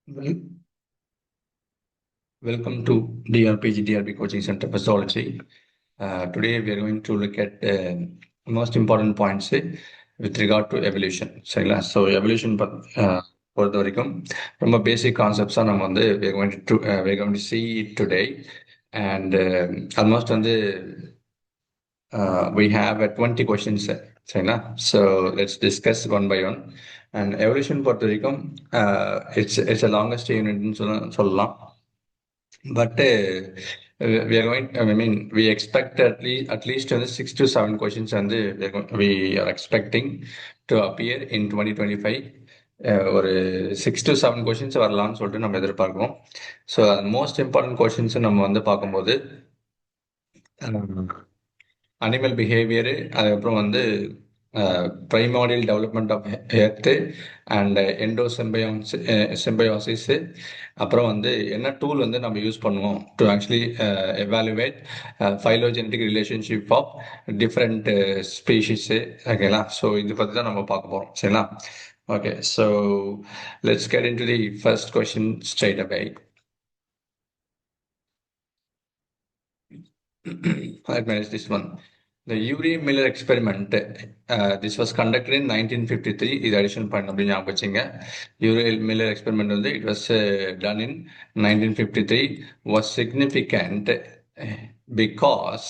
Wel- Welcome to DRB Coaching Center Pathology. Today we are going to look at most important points with regard to evolution. சரிங்களா? So evolution பொறுத்த வரைக்கும் ரொம்ப பேசிக் கான்செப்ட்ஸா நம்ம வந்து we're going to see it today, and almost வந்து we have 20 questions. சரிங்களா? So let's discuss one by one. And evolution பொறுத்த வரைக்கும் it's a longest unit ன்னு சொல்லலாம். But we are going. I mean, we expect at least 6 to 7 questions, and we are expecting to appear in 2025. ஒரு 6 to 7 questions வரலாம்னு சொல்லிட்டு நம்ம எதிர்பார்க்கிறோம். So most important questions நம்ம வந்து பார்க்கும்போது அனிமல் பிஹேவியரு, அதுக்கப்புறம் வந்து primordial development of earth and symbiosis, அப்புறம் வந்து என்ன டூல் வந்து நம்ம யூஸ் பண்ணுவோம் to actually evaluate phylogenetic relationship of different species. ஓகேங்களா? ஸோ இது பற்றி தான் நம்ம பார்க்க போகிறோம். சரிங்களா? Okay, so let's get into the first question straight away. Let me ask this one. The Urey-Miller experiment, this was conducted in 1953. இது addition point அப்படி ஞாபகம் வச்சுங்க. Urey-Miller experiment வந்து it was done in 1953, was significant because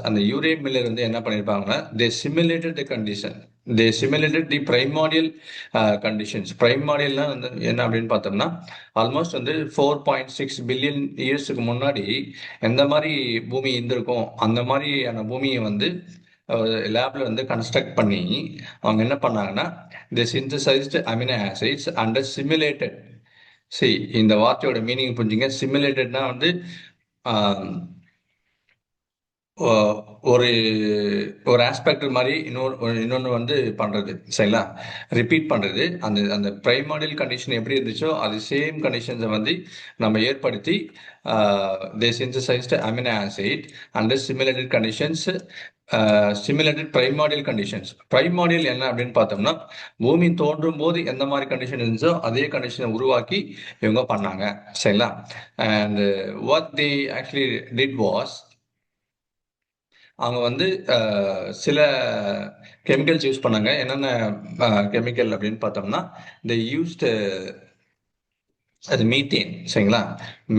அந்த யூரே Miller வந்து என்ன பண்ணியிருப்பாங்கன்னா they simulated the condition, they simulated the primordial conditions. Primordialனா வந்து என்ன அப்படின்னு பார்த்தோம்னா ஆல்மோஸ்ட் வந்து 4.6 பில்லியன் இயர்ஸுக்கு முன்னாடி எந்த மாதிரி பூமி இருந்திருக்கும் அந்த மாதிரியான பூமியை வந்து லேப்ல வந்து கன்ஸ்ட்ரக்ட் பண்ணி அவங்க என்ன பண்ணாங்கன்னா they synthesized amino acids and simulated. See, இந்த வார்த்தையோட மீனிங் புரிஞ்சுங்க. சிமுலேட்டட்னா வந்து ஒரு ஒரு ஆஸ்பெக்ட் மாதிரி இன்னொன்று வந்து பண்றது. சரிங்களா? ரிப்பீட் பண்றது. அந்த அந்த பிரைமார்டியல் கண்டிஷன் எப்படி இருந்துச்சோ அது சேம் கண்டிஷன்ஸை வந்து நம்ம ஏற்படுத்தி they synthesised amino acid and simulated conditions, simulated primordial conditions. Primordial என்ன அப்படின்னு பார்த்தோம்னா பூமி தோன்றும் போது எந்த மாதிரி கண்டிஷன் இருந்துச்சோ அதே கண்டிஷனை உருவாக்கி இவங்க பண்ணாங்க. சரிங்களா? And what they actually did was, அவங்க வந்து சில கெமிக்கல்ஸ் யூஸ் பண்ணாங்க. என்னென்ன கெமிக்கல் அப்படின்னு பார்த்தோம்னா they used அது மீத்தேன். சரிங்களா?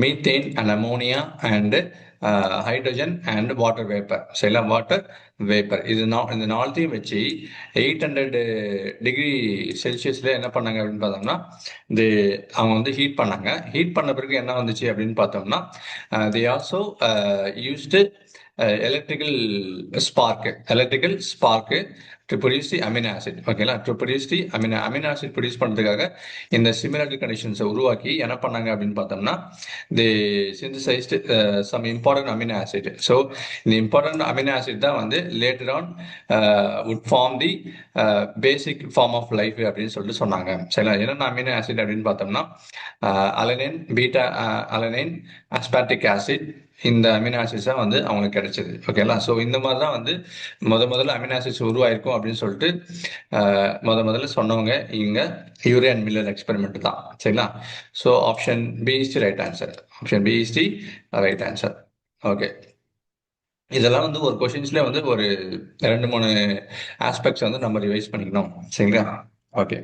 Methane and ammonia and hydrogen and water vapour. சரிங்களா? வாட்டர் வேப்பர் இந்த நாலத்தையும் வச்சு 800 டிகிரி செல்சியஸ்ல என்ன பண்ணாங்க அப்படின்னு பார்த்தோம்னா இது அவங்க வந்து ஹீட் பண்ணாங்க. ஹீட் பண்ண பிறகு என்ன வந்துச்சு அப்படின்னு பார்த்தோம்னா they also used electrical spark to produce the amino acid. ஓகேங்களா? to produce the amino acid produce பண்றதுக்காக இந்த சிமிலர் கண்டிஷன்ஸை உருவாக்கி என்ன பண்ணாங்க அப்படின்னு பார்த்தோம்னா they synthesized some important amino acid. So இந்த important amino acid தான் வந்து later on would form the basic form of life அப்படின்னு சொல்லிட்டு சொன்னாங்க. சரிங்களா? என்னென்ன அமினோ ஆசிட் அப்படின்னு பார்த்தோம்னா alanine, beta alanine, aspartic acid, இந்த அமினோ ஆசிட்ஸ் தான் வந்து அவங்களுக்கு கிடைச்சது. ஓகேங்களா? ஸோ இந்த மாதிரி தான் வந்து முதல்ல அமினோ ஆசிட்ஸ் உருவாயிருக்கும் அப்படின்னு சொல்லிட்டு முதல்ல சொன்னவங்க இங்க யூரே அண்ட் மில்லர் எக்ஸ்பெரிமெண்ட் தான். சரிங்களா? So option B is the right answer. Option B is the right answer. Okay, இதெல்லாம் வந்து ஒரு கொஸ்டின்ஸ்ல வந்து ஒரு 2-3 ஆஸ்பெக்ட்ஸ் வந்து நம்ம ரிவைஸ் பண்ணிக்கணும். சரிங்களா? Okay,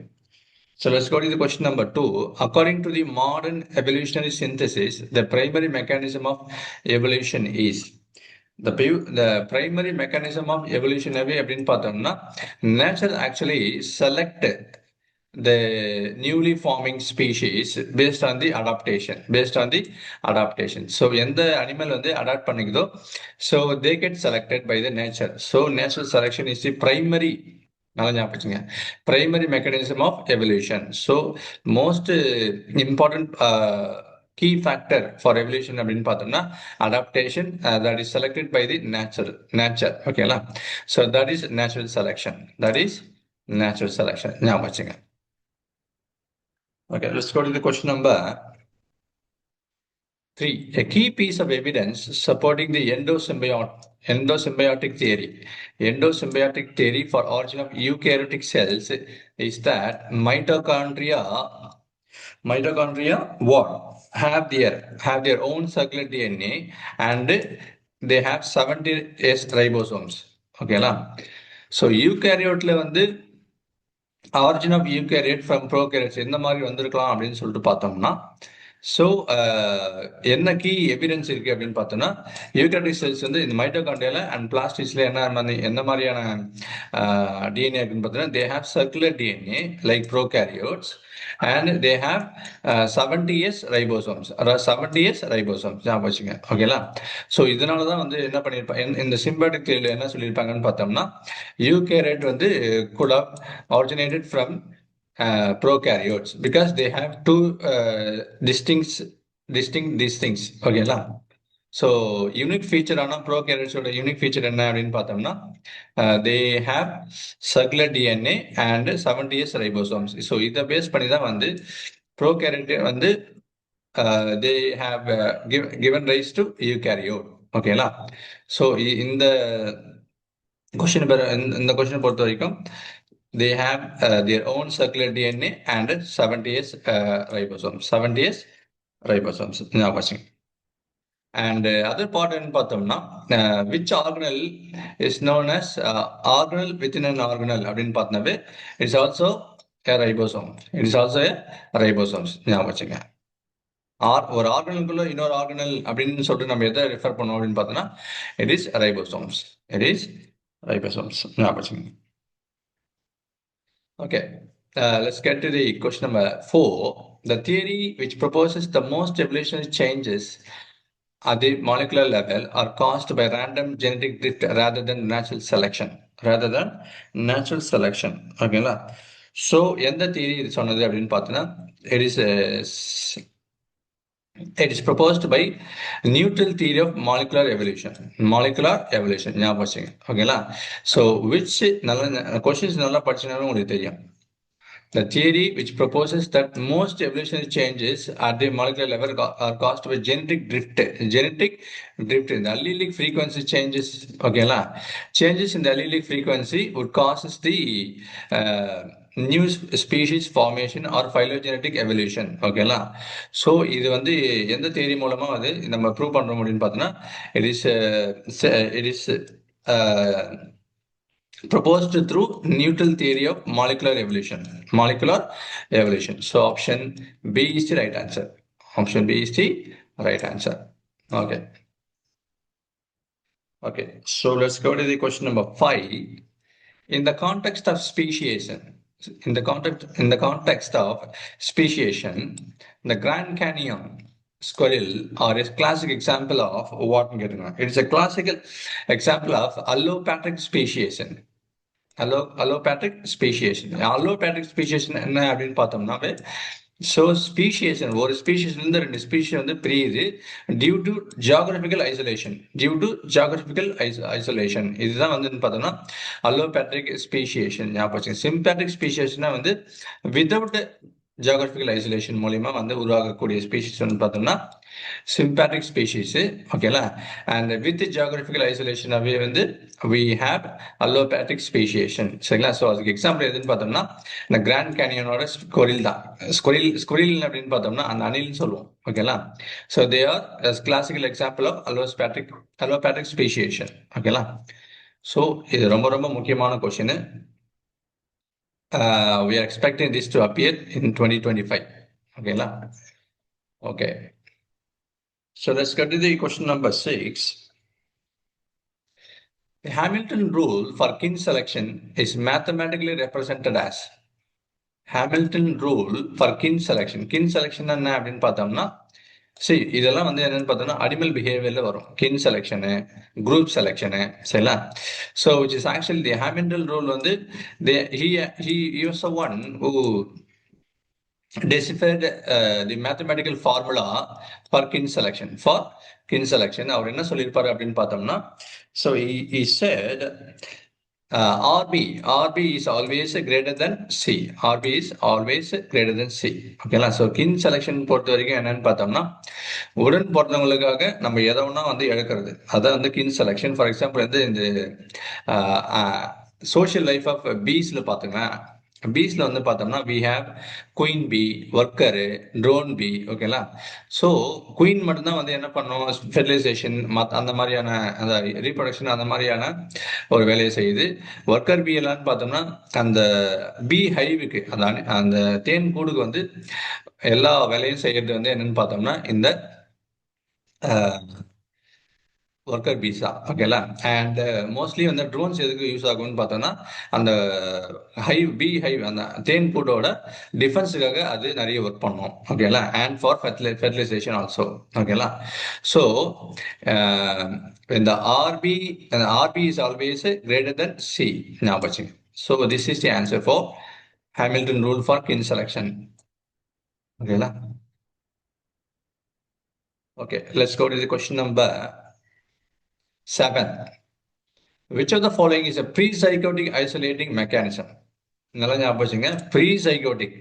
so let's go to the question number 2. According to the modern evolutionary synthesis, the primary mechanism of evolution is the primary mechanism of evolution அப்படின்னு பார்த்தோம்னா nature actually select the newly forming species based on the adaptation. So எந்த animal வந்து adapt பண்ணிக்குதோ so they get selected by the nature. So natural selection is the primary, நல்லா ஞாபகம், primary mechanism of evolution. So most important key factor for evolution அப்படின்னு பார்த்தோம்னா adaptation, that is selected by the nature. ஓகேங்களா? So that is natural selection. ஞாபகம் வச்சுங்க. Okay, let's go to the question number 3. A key piece of evidence supporting the endosymbiotic theory for origin of eukaryotic cells is that mitochondria Mitochondria what? Have their own circular DNA and they have 70S ribosomes. ஓகேங்களா? So யூகேரியோட்ல வந்து origin of யூகேரியட் from ப்ரோகேரியட்ஸ் எந்த மாதிரி வந்திருக்கலாம் அப்படின்னு சொல்லிட்டு பார்த்தோம்னா, so என்ன key evidence இருக்கு அப்படின்னு பார்த்தோம்னா, யூகேரியோட்டிக் செல்ஸ் வந்து இந்த மைட்டோகாண்ட்ரியால அண்ட் பிளாஸ்டிக்ஸ்ல என்ன மாதிரியான டிஎன்ஏ அப்படின்னு பார்த்தோம்னா, they have circular DNA like prokaryotes and they have 70S ribosomes 70S ribosomes ஞாபகம் வச்சுங்க. ஓகேங்களா? ஸோ இதனால தான் வந்து என்ன பண்ணியிருப்பாங்க இந்த சிம்பாட்டிக் தியரியில் என்ன சொல்லியிருப்பாங்கன்னு பார்த்தோம்னா, யூகேரியட் வந்து could have originated from prokaryotes because they have two distinct these things. ஓகேங்களா? ஸோ யூனிக் ஃபீச்சர் ஆனால் ப்ரோகேரியட்ஸோட யூனிக் ஃபீச்சர் என்ன அப்படின்னு பார்த்தோம்னா, they have circular DNA and 70S ribosomes. So இதை பேஸ் பண்ணி தான் வந்து ப்ரோகேரியட் வந்து they have given rice to eukaryote. ஓகேங்களா? ஸோ இந்த கொஸ்டின் பொறுத்த வரைக்கும் they have their own circular DNA and 70S ribosomes. 70S ribosomes. And other part in பார்த்தோம்னா, which organelle is known as organelle within an organelle அப்படின்னு பார்த்தோம்னாவே it's also a ribosome. It is also a ribosomes. ஞாபகம் வச்சுங்க. ஒரு ஆர்கனலுக்குள்ள இன்னொரு organelle அப்படின்னு சொல்லிட்டு நம்ம எதை ரெஃபர் பண்ணோம் அப்படின்னு பார்த்தோம்னா, it is ribosomes. It is ribosomes. ஞாபகம் வச்சுங்க. Okay, let's get to the question number 4. The theory which proposes the most evolutionary changes at the molecular level are caused by random genetic drift rather than natural selection. ஓகேங்களா? So எந்த theory இது சொன்னது அப்படின்னு பார்த்தோன்னா, it is proposed by neutral theory of molecular evolution. ஞாபகம் வச்சுங்க. ஓகேங்களா? So which questions நல்லா படிச்சீங்கன்னாலும் உங்களுக்கு தெரியும். The theory which proposes that most evolutionary changes at the molecular level are caused by genetic drift. The allelic frequency changes. Okay, changes in the allelic frequency would cause the new species formation or phylogenetic evolution. ஓகேங்களா? So இது வந்து எந்த theory மூலமா வந்து நம்ம prove பண்றோம் அப்படின்னு பார்த்தோம்னா, it is proposed through neutral theory of molecular evolution. So option B is the right answer. Okay, so let's go to the question number 5. In the context of speciation, the Grand Canyon squirrel are a classic example of what I'm getting at. It is a classical example of allopatric speciation. Allopatric speciation என்ன அப்படின்னு பார்த்தோம்னாவே, so speciation ஒரு species இருந்து ரெண்டு species வந்து பிரியுது due to geographical isolation. இதுதான் வந்து பார்த்தோம்னா அல்லோபேட்ரிக் ஸ்பீஷியேஷன். ஞாபகம். சிம்பேட்ரிக் ஸ்பீஷியேஷனா வந்து வித்தவுட் ஜியாகிரபிக்கல் ஐசோலேஷன் மூலியமா வந்து உருவாகக்கூடிய ஸ்பீஷிஸ் வந்து பார்த்தோம்னா sympatric species. ஓகேங்களா? and with geographical isolation அவே வந்து we have allopatric speciation. சரிங்களா? ஸோ அதுக்கு எக்ஸாம்பிள் எதுன்னு பார்த்தோம்னா, இந்த கிராண்ட் கேனியனோட ஸ்கொரில் தான். ஸ்கொரில் அப்படின்னு பார்த்தோம்னா அந்த அணில்னு சொல்லுவோம். ஓகேங்களா? So they are classical example of allopatric speciation. ஓகேங்களா? ஸோ இது ரொம்ப ரொம்ப முக்கியமான question. We are expecting this to appear in 2025. ஓகேங்களா? Okay. So let's get to the question number 6. The Hamilton rule for kin selection is mathematically represented as Hamilton rule for kin selection. Kin selection என்ன அப்படின்னு பார்த்தோம்னா, இதெல்லாம் வந்து என்னன்னு பார்த்தோம்னா animal பிஹேவியர்ல வரும். கின் செலெக்ஷனு, குரூப் செலெக்ஷனு. சரிங்களா? So which is actually the Hamilton rule வந்து he was the one who deciphered the mathematical formula for kin selection. அவர் என்ன சொல்லியிருப்பாரு அப்படின்னு பார்த்தோம்னா, so he said RB is always greater than C. ஓகேங்களா? So கின் selection பொறுத்த வரைக்கும் என்னன்னு பார்த்தோம்னா, உடன் பிறந்தவங்களுக்காக நம்ம எதை ஒன்றா வந்து எடுக்கிறது, அதான் வந்து கின் செலெக்ஷன். ஃபார் எக்ஸாம்பிள் வந்து இந்த சோஷியல் லைஃப் ஆஃப் பீஸ்ல பார்த்துங்க, பீஸ்ல வந்து பார்த்தோம்னா we have queen bee, worker, drone bee. ஓகேங்களா? ஸோ குயின் மட்டும்தான் வந்து என்ன பண்ணும், ஃபெர்டிலைசேஷன் அந்த மாதிரியான அந்த ரீப்ரொடக்ஷன் அந்த மாதிரியான ஒரு வேலையை செய்யுது. ஒர்க்கர் பி எல்லாம்னு பார்த்தோம்னா அந்த பி ஹைவுக்கு அந்த அந்த தேன் கூடுக்கு வந்து எல்லா வேலையும் செய்யறது வந்து என்னன்னு பார்த்தோம்னா இந்த ஒர்க்கர் பீஸா. ஓகேங்களா? அண்ட் மோஸ்ட்லி வந்து ட்ரோன்ஸ் எதுக்கு யூஸ் ஆகும்னு பார்த்தோம்னா அந்த ஹைவ் அந்த தேன் கூட்டோட டிஃபென்ஸுக்காக அது நிறைய ஒர்க் பண்ணும். ஓகேங்களா? And for fertilisation also. ஓகேங்களா? ஸோ இந்த RB RB is always greater than C. ஞாபகம் வச்சுங்க. So this is the answer for Hamilton rule for kin selection. ஓகேங்களா? Okay, let's go to the question number 7. Which of the following is a pre-zygotic isolating mechanism? நல்லா ஞாபகம் வச்சுங்க. ப்ரீசைகோட்டிக்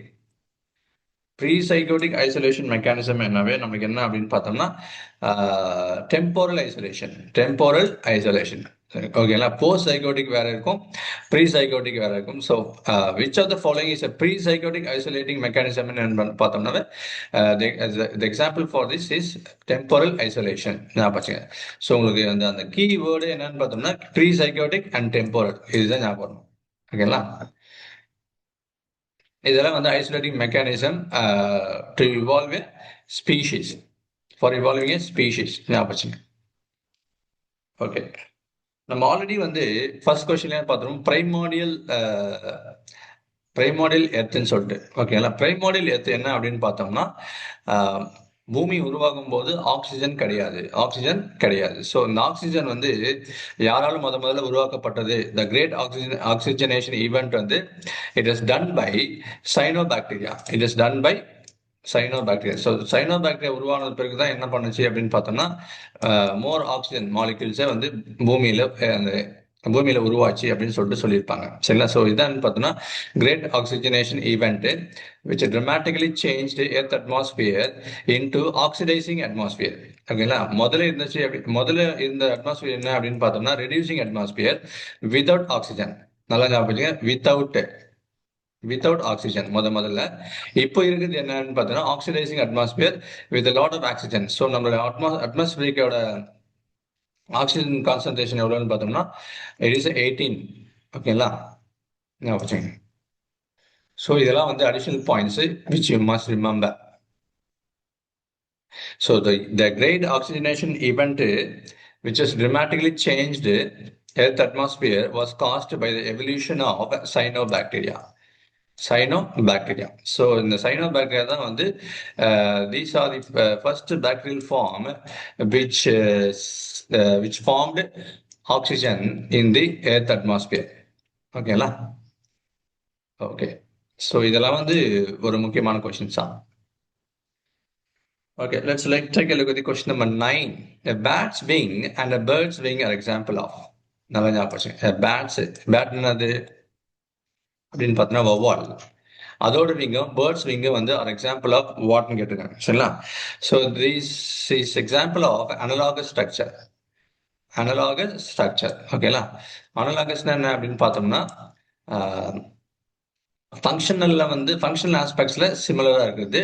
isolation mechanism என்னவே நமக்கு என்ன அப்படின்னு பார்த்தோம்னா டெம்போரல் ஐசோலேஷன். ஓகேங்களா? போஸ்ட் சைகோட்டிக் வேற இருக்கும், ப்ரீ சைகோட்டிக் வேற இருக்கும். So which of the following is pre zygotic isolating mechanism பார்த்தோம்னா example for this is temporal isolation. ஞாபகம் வச்சுங்க. ஸோ உங்களுக்கு அந்த கீ வேர்டு என்னன்னு பார்த்தோம்னா ப்ரீ சைகோட்டிக் அண்ட் டெம்போரல், இதுதான் ஞாபகம். ஓகேங்களா? இதெல்லாம் வந்து isolating mechanism to evolve a species, for evolving a species. ஞாபகம். ஓகே, நம்ம ஆல்ரெடி வந்து ஃபர்ஸ்ட் கொஸ்டின்ல பார்த்தோம் பிரைமோடியல் எர்த்னு சொல்லிட்டு. ஓகேங்களா? பிரைமோடியல் எர்த் என்ன அப்படின்னு பார்த்தோம்னா பூமி உருவாகும் போது ஆக்சிஜன் கிடையாது. ஸோ இந்த ஆக்சிஜன் வந்து யாராலும் முதல்ல உருவாக்கப்பட்டது, த கிரேட் ஆக்சிஜனேஷன் ஈவெண்ட் வந்து it is done by cyanobacteria. So cyanobacteria உருவானது பிறகு தான் என்ன பண்ணுச்சு அப்படின்னு பார்த்தோம்னா மோர் ஆக்சிஜன் மாலிக்யூல்ஸை வந்து பூமியில உருவாச்சு அப்படின்னு சொல்லியிருப்பாங்க. சரிங்களா? ஸோ இதான் பார்த்தோம்னா great oxygenation event which dramatically changed Earth atmosphere into oxidising atmosphere. ஓகேங்களா? முதல்ல இருந்த அட்மாஸ்பியர் என்ன அப்படின்னு பார்த்தோம்னா ரெடியூசிங் அட்மாஸ்பியர் வித்தவுட் ஆக்சிஜன். நல்லா ஞாபகம், வித்தவுட் ஆக்சிஜன் முதல்ல. இப்போ இருக்குது என்னன்னு பார்த்தோம்னா oxidising atmosphere with lot of oxygen. So நம்மளோட அட்மாஸ்பியரோட ஆக்சிஜன் கான்சன்ட்ரேஷன் எவ்வளோன்னு பார்த்தோம்னா இட் இஸ் 18. ஓகேங்களா? ஞாபகம். ஸோ இதெல்லாம் வந்து additional points which you must remember. So the great oxygenation event which has dramatically changed Earth atmosphere was caused by the evolution of cyanobacteria. So இந்த cyanobacteria தான் வந்து these are the first bacterial form which formed oxygen in the Earth atmosphere. ஓகேங்களா? Okay, so இதெல்லாம் வந்து ஒரு முக்கியமான questions தான். Okay, let's take a look at the question number 9. A bat's wing and a bird's wing are example of. நல்லா ஞாபகம். Bad என்னது அப்படின்னு பார்த்தோம்னா வவ்வால். அதோட விங்கும் பேர்ட்ஸ் விங்கும் வந்து ஆர் எக்ஸாம்பிள் ஆஃப் வாட்னு கேட்டிருக்காங்க. சரிங்களா? So this is example of analogous structure. ஓகேங்களா? அனலாகஸ்னா என்ன அப்படின்னு பார்த்தோம்னா ஃபங்க்ஷனல் ஆஸ்பெக்ட்ஸ்ல சிமிலரா இருக்குது.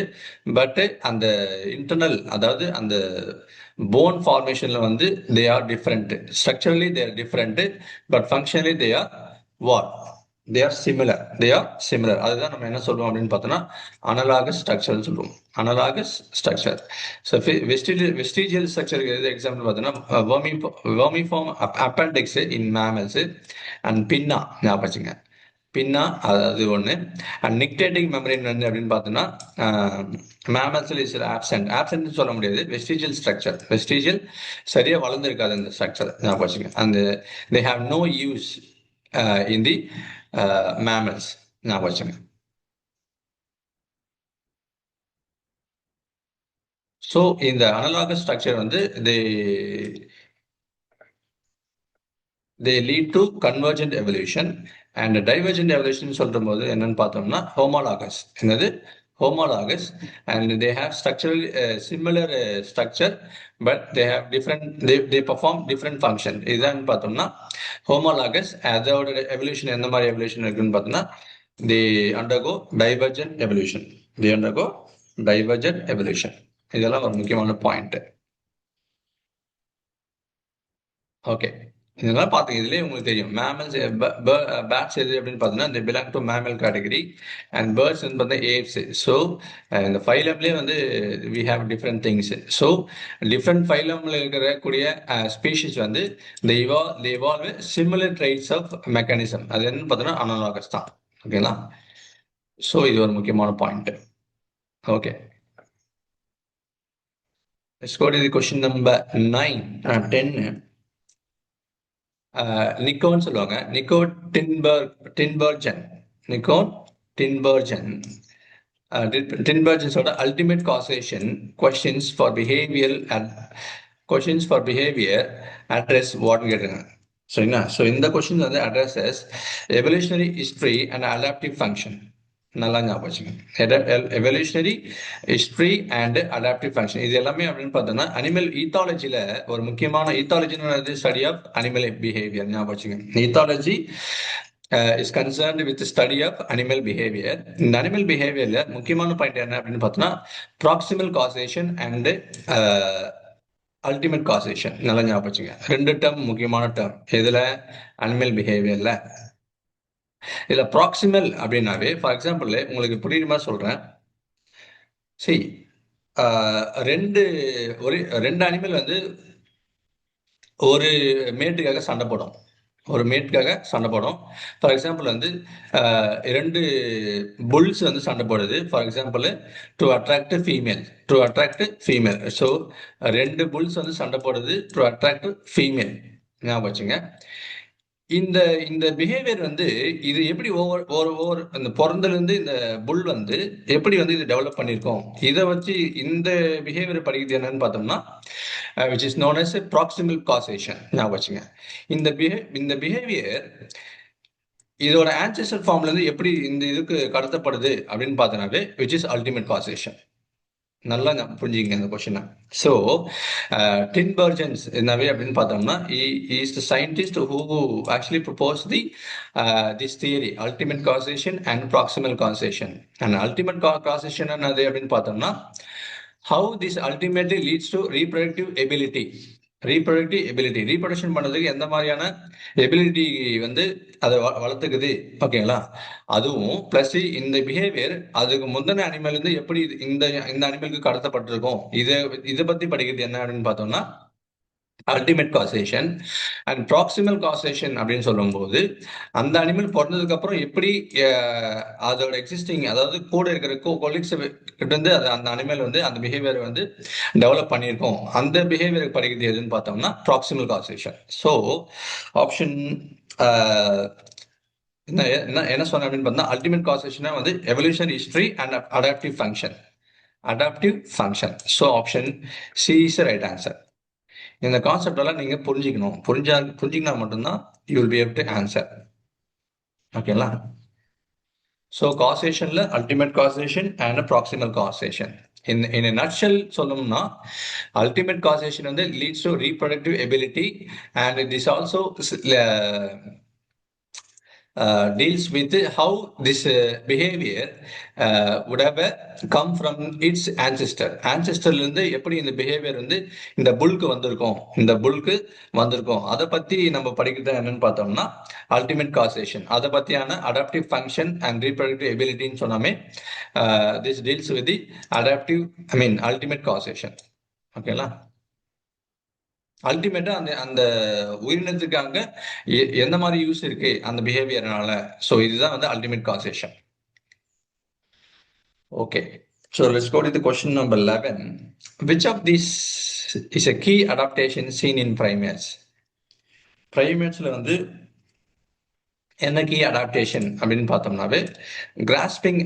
பட் அந்த இன்டர்னல், அதாவது அந்த போன் ஃபார்மேஷன்ல வந்து they are different. Structurally they are different, but functionally they are similar. அதுதான் நம்ம என்ன சொல்லுவோம் அப்படின்னு பார்த்தோம்னா அனலாகஸ் ஸ்ட்ரக்சர் சொல்லுவோம். ஸோ வெஸ்டிஜியல் ஸ்ட்ரக்சருக்கு எது எக்ஸாம்பிள் பார்த்தோம்னா vermiform appendix in mammals and பின்னா. ஞாபகம். பின்னா அது ஒன்று. அண்ட் நிக்டேட்டிங் மெம்பரேன் வந்து அப்படின்னு பார்த்தோம்னா மேமல்ஸ்ல இஸ் ஆப்சென்ட் சொல்ல முடியாது. வெஸ்டிஜியல் சரியா வளர்ந்துருக்காது அந்த ஸ்ட்ரக்சர். ஞாபகம் வச்சுங்க. அந்த they have no use in the mammals. ஞாபகம் வச்சுங்க. ஸோ இந்த அனலாகஸ் ஸ்ட்ரக்சர் வந்து they lead to convergent evolution and divergent evolution சொல்லும் போது என்னன்னு பார்த்தோம்னா homologous and they have structural similar structure but they have different they perform different function. இதுதான் பார்த்தோம்னா homologous. அதோட எவல்யூஷன் எந்த மாதிரி எவல்யூஷன் இருக்குன்னு பார்த்தோம்னா they undergo divergent evolution. They undergo divergent evolution. இதெல்லாம் ஒரு முக்கியமான பாயிண்ட். ஓகே, இதெல்லாம் பார்த்துங்க. இதுலேயே உங்களுக்கு தெரியும் மேமல்ஸ், பேட்ஸ் எது அப்படின்னு பார்த்தீங்கன்னா இந்த belong to mammal category, and birds வந்து பார்த்தீங்கன்னா ஏப்ஸ். ஸோ இந்த ஃபைலம்லேயே வந்து we have different things. So different ஃபைலமில் இருக்கக்கூடிய ஸ்பீஷிஸ் வந்து they evolve similar traits of mechanism. அது என்னன்னு பார்த்தீங்கன்னா அனலாகஸ் தான். ஓகேங்களா? ஸோ இது ஒரு முக்கியமான point. Okay, let's go to the question number 9 10. நிக்கோன்னு சொல்லுவாங்க. டின்பர்ஜன். Niko Tinbergen. டின்பர்ஜன்ஸோட ultimate causation questions for behaviour address வாட்னு கேட்டுருங்க. சரிங்களா? ஸோ இந்த கொஸ்டின் வந்து addresses evolutionary history and adaptive function. நல்லா ஞாபகம் வச்சுங்க. Evolutionary history and adaptive function இது எல்லாமே அப்படின்னு பார்த்தோம்னா அனிமல் ஈத்தாலஜியில் ஒரு முக்கியமான ஈத்தாலஜின்னு ஸ்டடி ஆஃப் அனிமல் பிஹேவியர். ஞாபகம் வச்சுங்க. Ethology is concerned with study of animal behaviour. இந்த அனிமல் பிஹேவியர்ல முக்கியமான பாயிண்ட் என்ன அப்படின்னு பார்த்தோம்னா proximal causation and ultimate causation. நல்லா ஞாபகம் வச்சுங்க. ரெண்டு டேர்ம் முக்கியமான டேர்ம் இதுல அனிமல் பிஹேவியர்ல. இதுல ப்ராக்சிமல் அப்படின்னாவே ஃபார் எக்ஸாம்பிள் உங்களுக்கு புரியுற மாதிரி சொல்றேன். சரி, ரெண்டு அனிமல் வந்து ஒரு மேட்டுக்காக சண்டை போடும். ஃபார் எக்ஸாம்பிள் வந்து ரெண்டு புல்ஸ் வந்து சண்டை போடுது. For example to attract female. So ரெண்டு புல்ஸ் வந்து சண்டை போடுது டு அட்ராக்ட் ஃபீமேல். ஞாபகம் வச்சுங்க. இந்த இந்த பிஹேவியர் வந்து இது எப்படி ஓவர் அந்த பிறந்தலேருந்து இந்த புல் வந்து எப்படி வந்து இது டெவலப் பண்ணியிருக்கோம், இதை வச்சு இந்த பிஹேவியர் படிக்கிறது என்னன்னு பார்த்தோம்னா which is known as proximal causation. ஞாபகம் வச்சுங்க. இந்த பிஹேவியர் இதோட ஆன்செஸ்டர் ஃபார்ம்லேருந்து எப்படி இந்த இதுக்கு கடத்தப்படுது அப்படின்னு பார்த்தோம்னாவே விச் இஸ் அல்டிமேட் காசேஷன். நல்லா புரிஞ்சுக்கங்க இந்த கொஸ்டினை. ஸோ டின்பர்ஜன்ஸ் என்னவே அப்படின்னு பார்த்தோம்னா is the scientist who actually propose this theory ultimate causation and proximal causation. And ultimate causation என்னது அப்படின்னு பார்த்தோம்னா how this ultimately leads to reproductive ability. Reproduction பண்ணதுக்கு எந்த மாதிரியான எபிலிட்டி வந்து அதை வளர்த்துக்குது. ஓகேங்களா? அதுவும் பிளஸ் இந்த பிஹேவியர் அதுக்கு முந்தின அனிமல் இருந்து எப்படி இந்த அனிமலுக்கு கடத்தப்பட்டிருக்கும், இதை பத்தி படிக்கிறது என்ன அப்படின்னு பார்த்தோம்னா ultimate causation. And proximal causation அப்படின்னு சொல்லும்போது அந்த அனிமல் பிறந்ததுக்கு அப்புறம் எப்படி அதோட எக்ஸிஸ்டிங், அதாவது கூட இருக்கிற கொலீக்ஸ் கிட்ட இருந்து அந்த அனிமல் வந்து அந்த பிஹேவியர் வந்து டெவலப் பண்ணியிருக்கோம். அந்த பிஹேவியர் படிக்கிறது எதுன்னு பார்த்தோம்னா ப்ராக்சிமல் காசேஷன். ஸோ ஆப்ஷன் என்ன சொன்ன அப்படின்னு பார்த்தா அல்டிமேட் காசேஷனா வந்து evolution history and adaptive function. So option C is right answer. இந்த கான்செப்ட் எல்லாம் நீங்க புரிஞ்சுக்கணும். புரிஞ்சுக்கினா மட்டும்தான் you will be able to answer. ஓகேங்களா? ஸோ காசேஷன்ல ultimate causation and proximal causation. In nutshell சொல்லணும்னா அல்டிமேட் காசேஷன் வந்து leads to reproductive ability and it is also deals with how this behavior would have come from its ancestorல இருந்து எப்படி இந்த behaviour வந்து இந்த புல்க்கு வந்திருக்கும் அதை பத்தி நம்ம படிக்கிறது என்னன்னு பார்த்தோம்னா அல்டிமேட் காசேஷன். அதை பத்தியான அடாப்டிவ் ஃபங்க்ஷன் அண்ட் ரீப்ரொடக்டிவ் எபிலிட்டின்னு சொன்னாமே this deals with the ultimate causation. ஓகேங்களா? அல்டிமேட்டா அந்த உயிரினத்துக்காக எந்த மாதிரி யூஸ் இருக்கு அந்த பிஹேவியர்னால. ஸோ இதுதான் வந்து ultimate causation. Okay, so let's go to the question number 11. which of these is a key adaptation seen in primates? பிரைமேட்ஸ்ல வந்து என்ன கீ அடாப்டேஷன் அப்படின்னு பார்த்தோம்னாவே grasping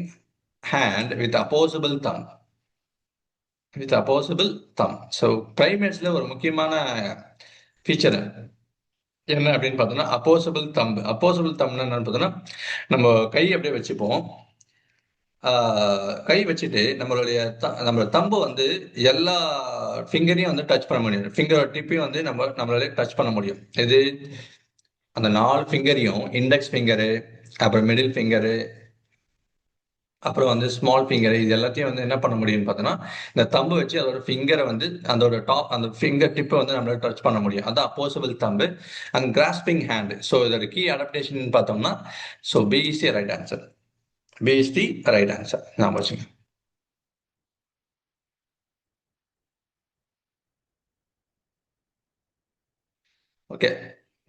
hand with opposable thumb. So பிரைமேட்ஸ்ல ஒரு முக்கியமான ஃபீச்சர் என்ன அப்படின்னு பார்த்தோம்னா அப்போசபிள் தம்னா என்னன்னு பார்த்தோம்னா நம்ம கை அப்படியே வச்சுப்போம். கை வச்சுட்டு நம்மளோட தம்பு வந்து எல்லா ஃபிங்கரையும் வந்து டச் பண்ண முடியும். ஃபிங்கர் டிப்பையும் வந்து நம்மளால டச் பண்ண முடியும். அந்த 4 ஃபிங்கரையும், இண்டெக்ஸ் ஃபிங்கரு, அப்புறம் மிடில் ஃபிங்கரு, அப்புறம் வந்து ஸ்மால் ஃபிங்கர், இது எல்லாத்தையும் வந்து என்ன பண்ண முடியும்னு பார்த்தோன்னா, இந்த தம்பு வச்சு அதோட ஃபிங்கரை வந்து அதோட அந்த ஃபிங்கர் டிப்பை வந்து நம்மளால டச் பண்ண முடியும். அதான் opposable thumb and grasping hand. So இதோட கீ அடாப்டேஷன் பார்த்தோம்னா, so B is the right answer. B is the right answer. ஞாபகம் வச்சுங்க. Okay.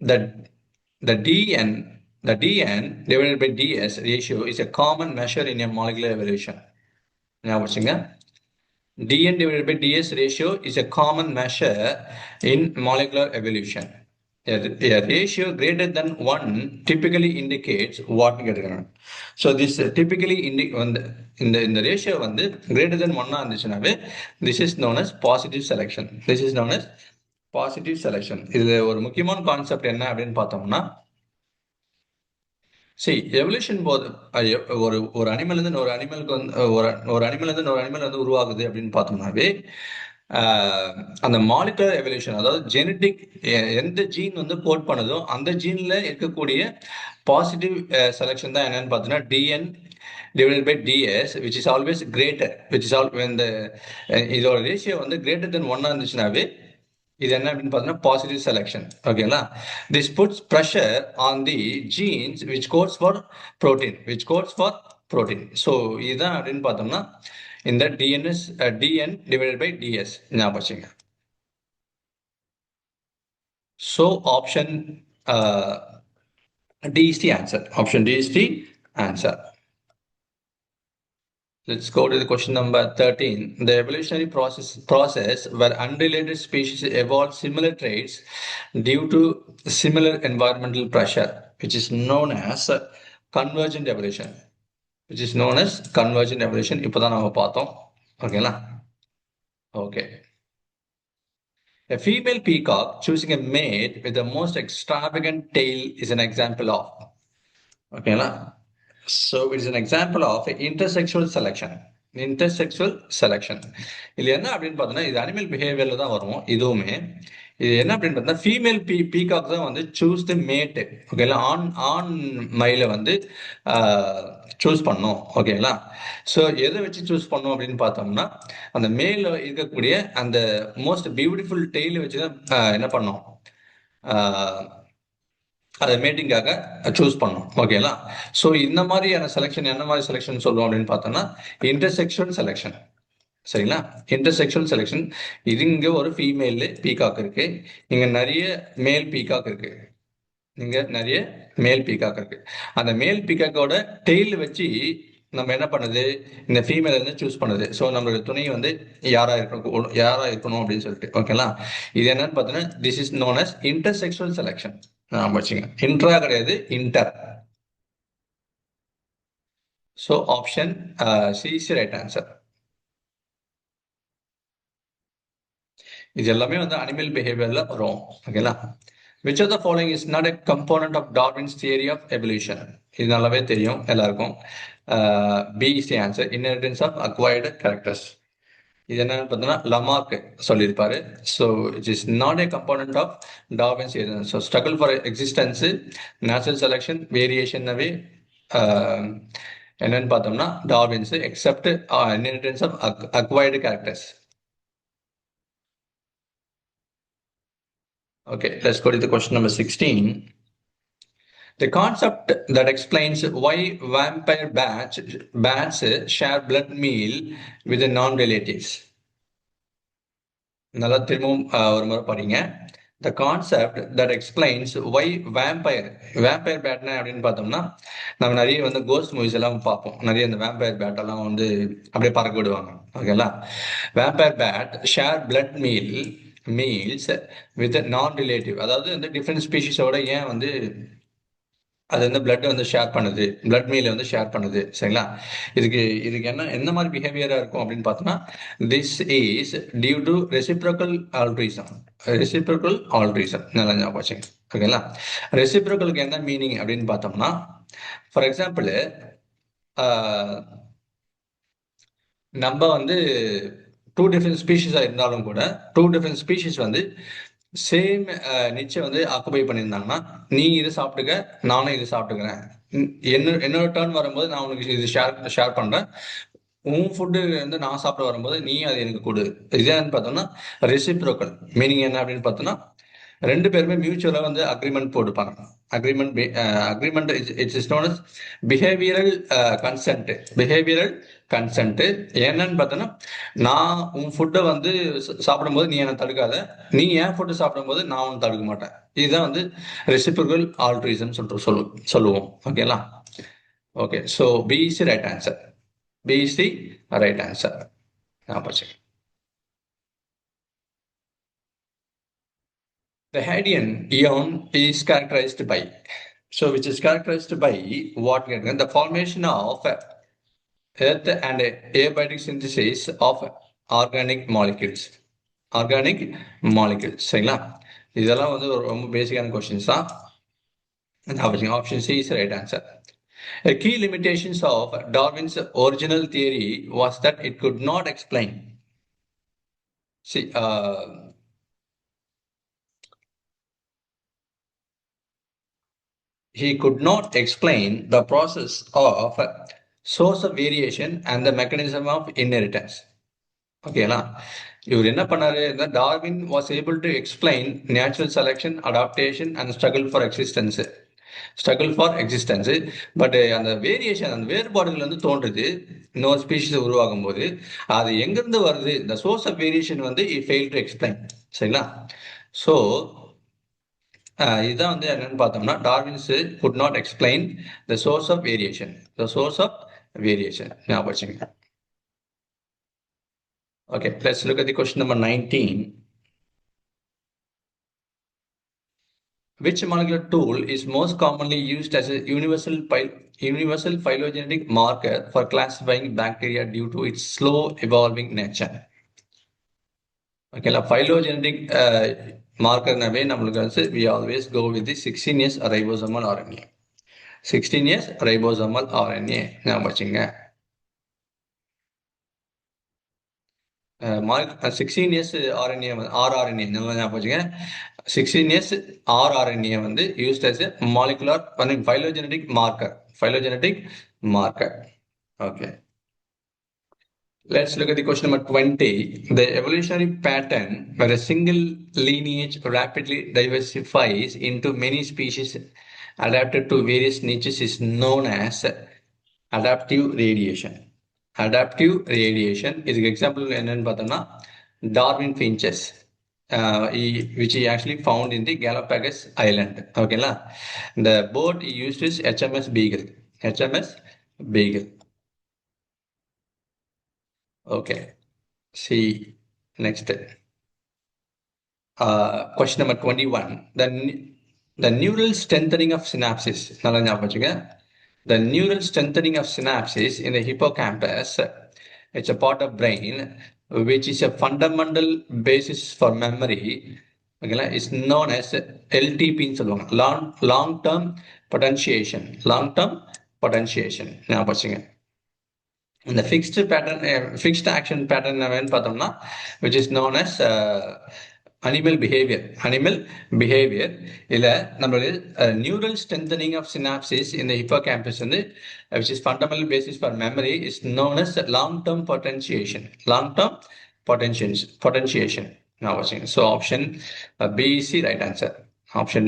The the dn divided by ds ratio is a common measure in a molecular evolution. ஞாபகம் வச்சுங்க. dn divided by ds ratio is a common measure in molecular evolution. A ratio greater than 1 typically indicates what கேட்டுக்கிறாங்க. So this typically வந்து இந்த ratio வந்து greater than 1 இருந்துச்சுனாவே this is known as positive selection. This is known as positive selection. இதுல ஒரு முக்கியமான concept என்ன அப்படின்னு பார்த்தோம்னா, சரி எவல்யூஷன் போது ஒரு ஒரு அனிமல் இருந்து ஒரு அனிமலுக்கு வந்து ஒரு அனிமல் இருந்து ஒரு அனிமல் வந்து உருவாகுது அப்படின்னு பார்த்தோம்னாவே, அந்த மாலிகுலர் எவல்யூஷன், அதாவது ஜெனட்டிக் எந்த ஜீன் வந்து கோட் பண்ணுதோ அந்த ஜீன்ல இருக்கக்கூடிய பாசிட்டிவ் செலெக்ஷன் தான் என்னன்னு பார்த்தோம்னா TN divided by ds, which is always greater, which is all when the இதோட ரேஷியோ வந்து greater than 1 இருந்துச்சுனாவே இது என்ன அப்படின்னு பார்த்தோம்னா பாசிட்டிவ் செலெக்ஷன். ஓகேங்களா? This puts pressure on the genes which codes for protein. So இதுதான் அப்படின்னு பார்த்தோம்னா இந்த டிஎன் டிவைடட் பை டிஎஸ் ஞாபகம் வச்சுங்க. So option D is the answer. Option D is the answer. Let's go to the question number 13. The evolutionary process where unrelated species evolved similar traits due to similar environmental pressure, which is known as convergent evolution. Which is known as convergent evolution. இப்போதான் நாம பார்த்தோம். ஓகேங்களா? Okay. A female peacock choosing a mate with the most extravagant tail is an example of. ஓகேங்களா? So it is an example of intersexual selection. Intersexual selection. இது என்ன அப்படின்னு பார்த்தோம்னா, இது அனிமல் பிஹேவியர்ல தான் வரும். இதுவுமே இது என்ன அப்படின்னு பார்த்தா, ஃபீமேல் பீகாக் தான் வந்து சூஸ் தி மேட். ஓகேங்களா? ஆண் மயில வந்து சூஸ் பண்ணும். ஓகேங்களா? ஸோ எதை வச்சு சூஸ் பண்ணும் அப்படின்னு பார்த்தோம்னா, அந்த மேல இருக்கக்கூடிய அந்த மோஸ்ட் பியூட்டிஃபுல் டெய்ல வச்சு தான் என்ன பண்ணும், அதை மேட்டிங்காக சூஸ் பண்ணும். ஓகேங்களா? ஸோ இந்த மாதிரியான செலெக்ஷன் என்ன மாதிரி செலெக்ஷன் சொல்லுவோம் அப்படின்னு பார்த்தோம்னா இன்டர்செக்சுவல் செலெக்ஷன். சரிங்களா? இன்டர்செக்சுவல் செலெக்ஷன். இது இங்க ஒரு ஃபீமேல் பீகாக் இருக்கு, இங்க நிறைய மேல் பீகாக் இருக்கு, இங்க நிறைய மேல் பீகாக் இருக்கு. அந்த மேல் பீகாக்கோட டெய்ல் வச்சு நம்ம என்ன பண்ணுது, இந்த ஃபீமேல் வந்து சூஸ் பண்ணுது. ஸோ நம்மளோட துணை வந்து யாரா இருக்கணும் அப்படின்னு சொல்லிட்டு. ஓகேங்களா? இது என்னன்னு பார்த்தோன்னா this is known as intersexual selection. வச்சுங்க. இன்ட்ரா கிடையாது, inter. So option C is right answer. இது எல்லாமே வந்து அனிமல் பிஹேவியர்ல வரும். ஓகேங்களா? Which of the following is not a component of Darwin's theory of evolution? இது நல்லாவே தெரியும் எல்லாருக்கும். B is the answer. Inheritance of acquired characters. இது என்னன்னு பார்த்தோம்னா லமார்க் சொல்லியிருப்பாரு. So it is not a component of Darwin's. So struggle for existence, natural selection, வேரியேஷன்னாவே என்னன்னு பார்த்தோம்னா Darwin's, except inheritance of acquired characters. Okay, let's go to the question number 16. The concept that explains why vampire bats share blood meal with the non-relatives. நல்லா திரும்பவும் ஒரு முறை பாருங்க. The concept that explains why vampire bat அப்படின்னு பார்த்தோம்னா, நம்ம நிறைய வந்து கோஸ்ட் மூவிஸ் எல்லாம் பார்ப்போம். நிறைய இந்த வேம்பயர் பேட் எல்லாம் வந்து அப்படியே பறக்க விடுவாங்க. ஓகேங்களா? Vampire bat share blood meals with non relative. அதாவது வந்து டிஃப்ரெண்ட் ஸ்பீஷிஸோட ஏன் வந்து அது வந்து பிளட் வந்து ஷேர் பண்ணுது, பிளட் மீல வந்து ஷேர் பண்ணுது. சரிங்களா? இதுக்கு என்ன மாதிரி பிஹேவியரா இருக்கும் அப்படின்னு பார்த்தோம்னா, this is due to reciprocal altruism. நல்லா ஞாபகம் வச்சுங்க. ஓகேங்களா? ரெசிப்ரோக்கலுக்கு என்ன மீனிங் அப்படின்னு பார்த்தோம்னா, ஃபார் எக்ஸாம்பிள் நம்ம வந்து 2 டிஃப்ரெண்ட் ஸ்பீஷிஸா இருந்தாலும் கூட 2 டிஃப்ரெண்ட் ஸ்பீஷிஸ் வந்து சேம் நிச்சயம் வந்து ஆக்குபை பண்ணியிருந்தாங்கன்னா, நீ இதை சாப்பிட்டுக்க, நானும் இதை சாப்பிட்டுக்கிறேன், என்னோட டர்ன் வரும்போது நான் உனக்கு இது ஷேர் பண்றேன். உன் ஃபுட்டு வந்து நான் சாப்பிட வரும்போது நீ அது எனக்கு கொடு. இதுன்னு பார்த்தோம்னா ரெசிப்ரோக்கல். மீனிங் என்ன அப்படின்னு பார்த்தோம்னா ரெண்டு பேருமே மியூச்சுவலா வந்து அக்ரிமெண்ட் போட்டுப்பாங்க. Agreement agreement it's is known as behavioural consent. Behavioural consent என்னன்னு பார்த்தோன்னா, நான் உன் ஃபுட்டை வந்து சாப்பிடும்போது நீ என்னை தடுக்காத, நீ என் ஃபுட்டு சாப்பிடும்போது நான் உன்னை தடுக்க மாட்டேன். இதுதான் வந்து ரெசிப்ரோக்கல் ஆல்ட்ரிசம் சொல்லுவோம். ஓகேங்களா? Okay, so B is the right answer. B is the right answer. The Hadean eon is characterized by, so which is characterized by what? The formation of earth and abiotic synthesis of organic molecules. Organic molecules. சரிங்களா? இதெல்லாம் வந்து ரொம்ப பேசிக்கான questions தான். Option C is the right answer. A key limitations of Darwin's original theory was that it could not explain. See, he could not explain the process of source of variation and the mechanism of inheritance. ஓகேங்களா? இவர் என்ன பண்ணாரு? Darwin was able to explain natural selection, adaptation and struggle for existence. But அந்த variation, அந்த வேறுபாடுகள் வந்து தோன்றுது இன்னொரு ஸ்பீஷிஸ் உருவாகும் போது. அது எங்கிருந்து வருது? இந்த சோர்ஸ் ஆஃப் வேரியேஷன் வந்து இ ஃபெயில் டு எக்ஸ்பிளைன். சரிங்களா? ஸோ இதுதான் வந்து என்னன்னு பார்த்தோம்னா, Darwin's could not explain the source of variation. The source of variation ஞாபகம் வச்சுங்க. Okay, let's look at the question number 19. Which molecular tool is most commonly used as a universal phylogenetic marker for classifying bacteria due to its slow evolving nature? Okay, phylogenetic marker nave namukku வந்து we always go with the 16S ribosomal RNA. 16S ribosomal RNA ஞாபகம் வச்சுங்க. 16S RNA rRNA நல்லா ஞாபகம் வச்சுங்க. 16S rRNA வந்து used as a molecular phylogenetic marker. Okay. Let's look at the question number 20. The evolutionary pattern where a single lineage rapidly diversifies into many species adapted to various niches is known as adaptive radiation. Adaptive radiation is an example என்னன்னு பார்த்தோம்னா Darwin finches, which he actually found in the Galapagos Island. Okay, the boat he used is HMS Beagle. HMS Beagle. Okay, see next. Question number 21. The neural strengthening of synapses. நல்லா ஞாபகம் வச்சுங்க. The neural strengthening of synapses in the hippocampus, it's a part of brain which is a fundamental basis for memory. Okay, is known as LTP ன்னு சொல்லுவாங்க. Long term potentiation. Long term potentiation ஞாபகம் வச்சுங்க. இந்த fixed action pattern என்னன்னு பார்த்தோம்னா, which is known as animal behaviour. இதில் நம்மளுடைய neural strengthening of synopsis இந்த ஹிப்போகாம்பஸ் வந்து which is fundamental basis for memory is known as long term potentiation. Now, so option B is the right answer. Option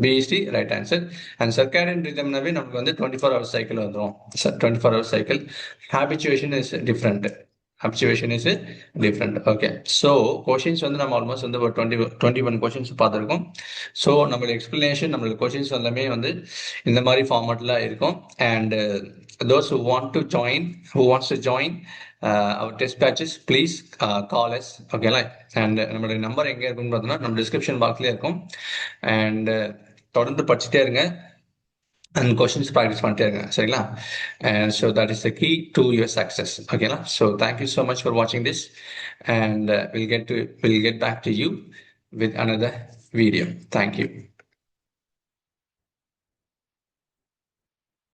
B is the right answer. And circadian rhythm naவே நமக்கு வந்து 24 hour cycle வந்துரும். 24 hour cycle. Habituation is different. Okay, so questions வந்து நம்ம almost வந்து ஒரு 21 questions பார்த்துருக்கோம். So நம்மளோட explanation, நம்மளோட questions எல்லாமே வந்து இந்த மாதிரி ஃபார்மேட்ல இருக்கும். And those who wants to join our test batches, please call us. ஓகேங்களா? அண்ட் நம்மளுடைய நம்பர் எங்கே இருக்குன்னு பார்த்தோம்னா நம்ம டிஸ்கிரிப்ஷன் பாக்ஸ்லேயே இருக்கும். அண்ட் தொடர்ந்து படிச்சுட்டே இருங்க and questions practice பண்ணிட்டே இருங்க. சரிங்களா? And so that is the key to your success. ஓகேங்களா? So thank you so much for watching this, and we'll get back to you with another video. Thank you.